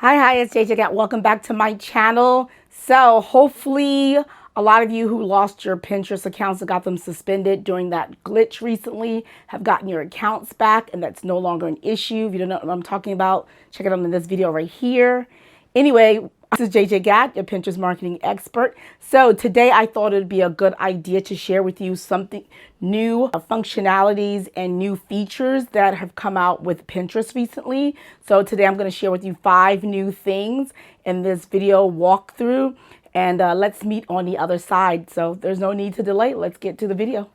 Hi, it's JJ Gat. Welcome back to my channel. So hopefully a lot of you who lost your Pinterest accounts and got them suspended during that glitch recently have gotten your accounts back, and that's no longer an issue. If you don't know what I'm talking about, check it out in this video right here. Anyway, this is JJ Gat, your Pinterest marketing expert. So today I thought it'd be a good idea to share with you something new, functionalities and new features that have come out with Pinterest recently. So today I'm going to share with you 5 new things in this video walkthrough, and let's meet on the other side. So there's no need to delay. Let's get to the video.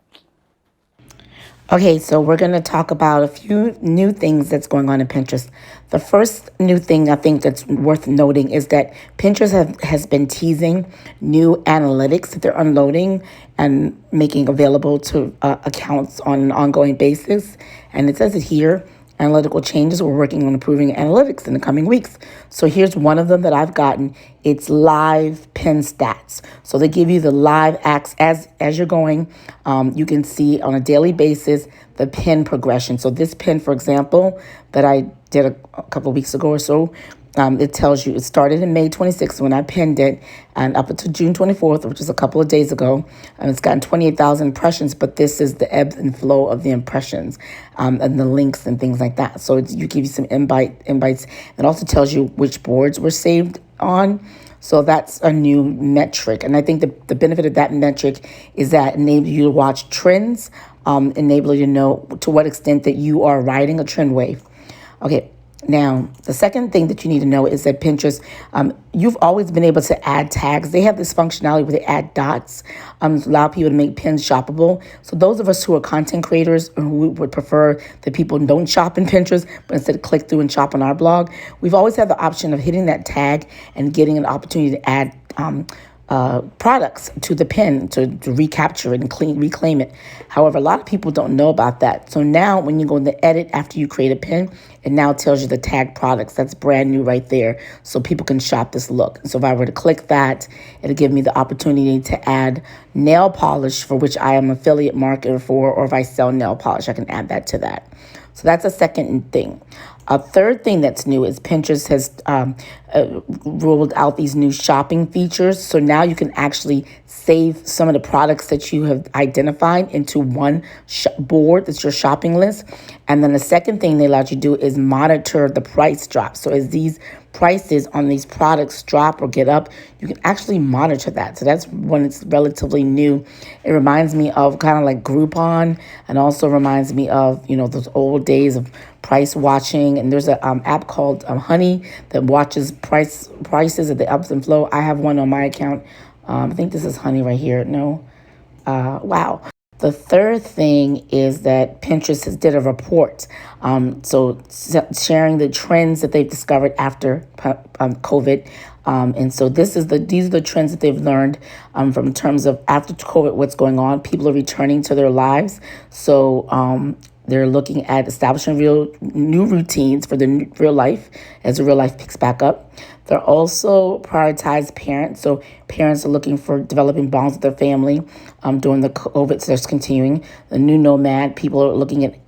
Okay, so we're going to talk about a few new things that's going on in Pinterest. The first new thing I think that's worth noting is that Pinterest has been teasing new analytics that they're unloading and making available to accounts on an ongoing basis. And it says it here, analytical changes. We're working on improving analytics in the coming weeks. So here's one of them that I've gotten. It's live pin stats. So they give you the live acts as you're going. You can see on a daily basis the pin progression. So this pin, for example, that I did a couple of weeks ago or so, it tells you it started in May 26th when I pinned it, and up until June 24th, which is a couple of days ago, and it's gotten 28,000 impressions. But this is the ebb and flow of the impressions, and the links and things like that. So you give you some invites. It also tells you which boards were saved on. So that's a new metric, and I think the benefit of that metric is that it enables you to watch trends, enable you to know to what extent that you are riding a trend wave. Okay. Now, the second thing that you need to know is that Pinterest, you've always been able to add tags. They have this functionality where they add dots, allow people to make pins shoppable. So those of us who are content creators who would prefer that people don't shop in Pinterest, but instead click through and shop on our blog, we've always had the option of hitting that tag and getting an opportunity to add products to the pin to recapture it and reclaim it. However, a lot of people don't know about that. So now when you go in the edit after you create a pin, it now tells you the tag products. That's brand new right there. So people can shop this look. So if I were to click that, it'll give me the opportunity to add nail polish, for which I am affiliate marketer for, or if I sell nail polish, I can add that to that. So that's a second thing. A third thing that's new is Pinterest has rolled out these new shopping features. So now you can actually save some of the products that you have identified into one board that's your shopping list. And then the second thing they allowed you to do is monitor the price drop. So as these prices on these products drop or get up, you can actually monitor that. So that's when it's relatively new. It reminds me of kind of like Groupon, and also reminds me of, those old days of price watching. And there's an app called Honey that watches prices at the ups and flow. I have one on my account. I think this is Honey right here. No. Wow. The third thing is that Pinterest did a report, so sharing the trends that they've discovered after COVID, and so these are the trends that they've learned from terms of after COVID, what's going on. People are returning to their lives, so they're looking at establishing new routines for the real life as the real life picks back up. They're also prioritized parents. So parents are looking for developing bonds with their family during the COVID, so that's continuing. The new nomad, people are looking at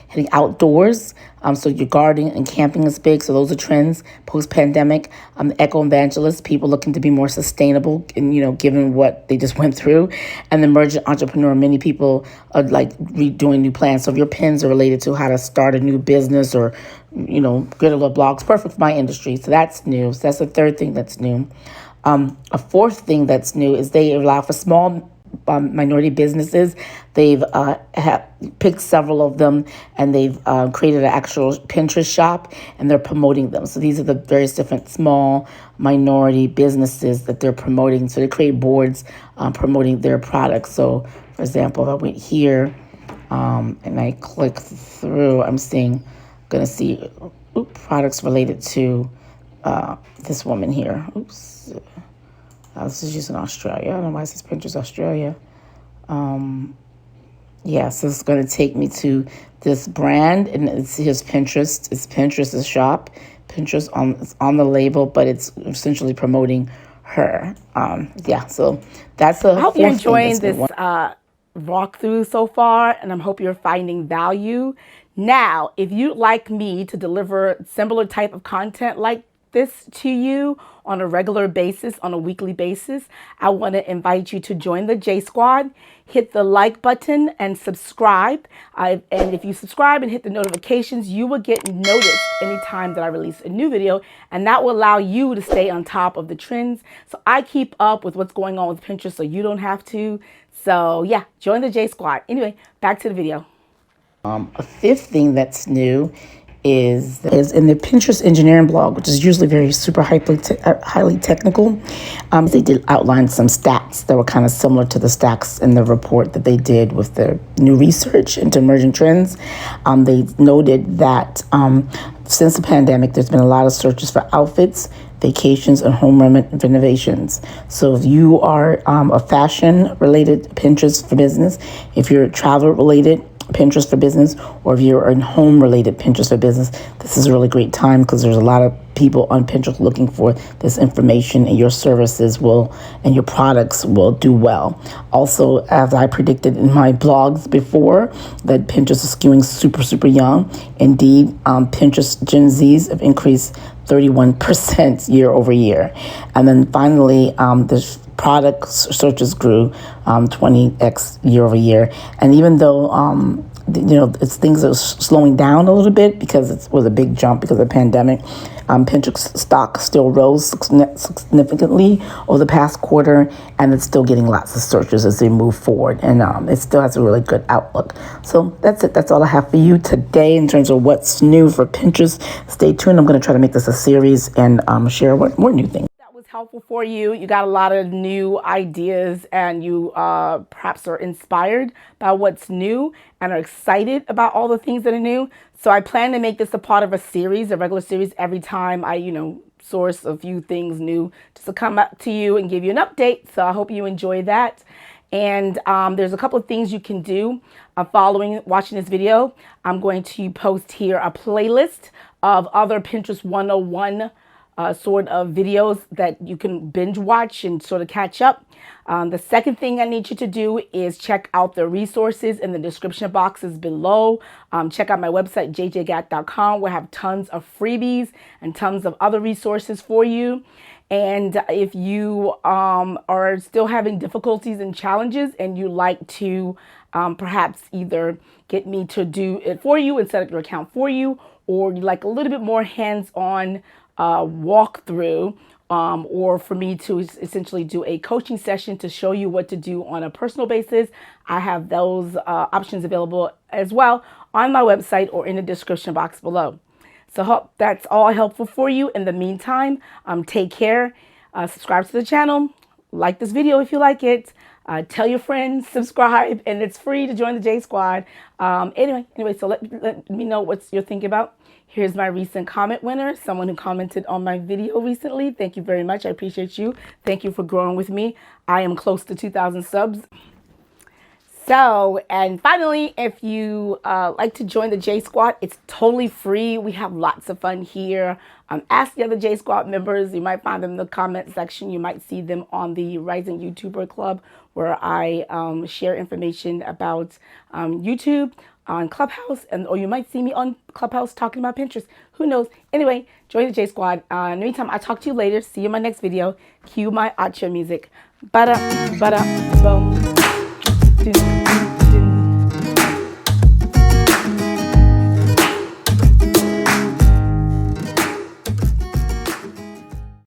heading outdoors. So your gardening and camping is big. So those are trends post-pandemic. Eco evangelists, people looking to be more sustainable, and given what they just went through. And the emergent entrepreneur, many people are like redoing new plans. So if your pins are related to how to start a new business or guerrilla blogs, perfect for my industry. So that's new. So that's the third thing that's new. A fourth thing that's new is they allow for small minority businesses. They've picked several of them, and they've created an actual Pinterest shop, and they're promoting them. So these are the various different small minority businesses that they're promoting. So they create boards promoting their products. So, for example, if I went here and I click through, I'm going to see products related to this woman here. Oops. This is using Australia. I don't know why it says Pinterest Australia. So it's going to take me to this brand, and here's Pinterest. It's Pinterest's shop. Pinterest on the label, but it's essentially promoting her. So that's a. I hope you're enjoying this walkthrough so far, and I hope you're finding value. Now, if you'd like me to deliver similar type of content like this to you on a regular basis, on a weekly basis, I want to invite you to join the J Squad. Hit the like button and subscribe. And if you subscribe and hit the notifications, you will get noticed anytime that I release a new video. And that will allow you to stay on top of the trends. So I keep up with what's going on with Pinterest so you don't have to. So yeah, join the J Squad. Anyway, back to the video. A fifth thing that's new is in the Pinterest engineering blog, which is usually very super highly technical. They did outline some stats that were kind of similar to the stats in the report that they did with the new research into emerging trends. They noted that since the pandemic, there's been a lot of searches for outfits, vacations, and home renovations. So if you are a fashion-related Pinterest for business, if you're travel-related Pinterest for business, or if you're in home-related Pinterest for business, this is a really great time because there's a lot of people on Pinterest looking for this information, and your services and your products will do well. Also, as I predicted in my blogs before, that Pinterest is skewing super young. Indeed, Pinterest Gen Zs have increased 31% year over year. And then finally, the product searches grew 20x year over year. And even though things are slowing down a little bit because it was a big jump because of the pandemic, Pinterest stock still rose significantly over the past quarter, and it's still getting lots of searches as they move forward, and it still has a really good outlook. So that's it. That's all I have for you today in terms of what's new for Pinterest. Stay tuned. I'm going to try to make this a series and share more new things. Helpful for you. You got a lot of new ideas, and you perhaps are inspired by what's new and are excited about all the things that are new. So I plan to make this a part of a series, a regular series, every time I, source a few things new just to come up to you and give you an update. So I hope you enjoy that. And there's a couple of things you can do watching this video. I'm going to post here a playlist of other Pinterest 101 sort of videos that you can binge watch and sort of catch up. The second thing I need you to do is check out the resources in the description boxes below. Check out my website, jjgat.com, where I have tons of freebies and tons of other resources for you. And if you are still having difficulties and challenges and you like to perhaps either get me to do it for you and set up your account for you, or you like a little bit more hands-on walkthrough, or for me to essentially do a coaching session to show you what to do on a personal basis, I have those options available as well on my website or in the description box below. So hope that's all helpful for you. In the meantime, take care, subscribe to the channel, like this video if you like it, tell your friends, subscribe, and it's free to join the J Squad. Anyway, so let me know what you're thinking about. Here's my recent comment winner, someone who commented on my video recently. Thank you very much. I appreciate you. Thank you for growing with me. I am close to 2,000 subs. So, and finally, if you like to join the J Squad, it's totally free. We have lots of fun here. Ask the other J Squad members. You might find them in the comment section. You might see them on the Rising YouTuber Club, where I share information about YouTube, on Clubhouse, or you might see me on Clubhouse talking about Pinterest. Who knows? Anyway, join the J Squad. In the meantime, I'll talk to you later. See you in my next video. Cue my outro music. Ba-da, ba-da, boom.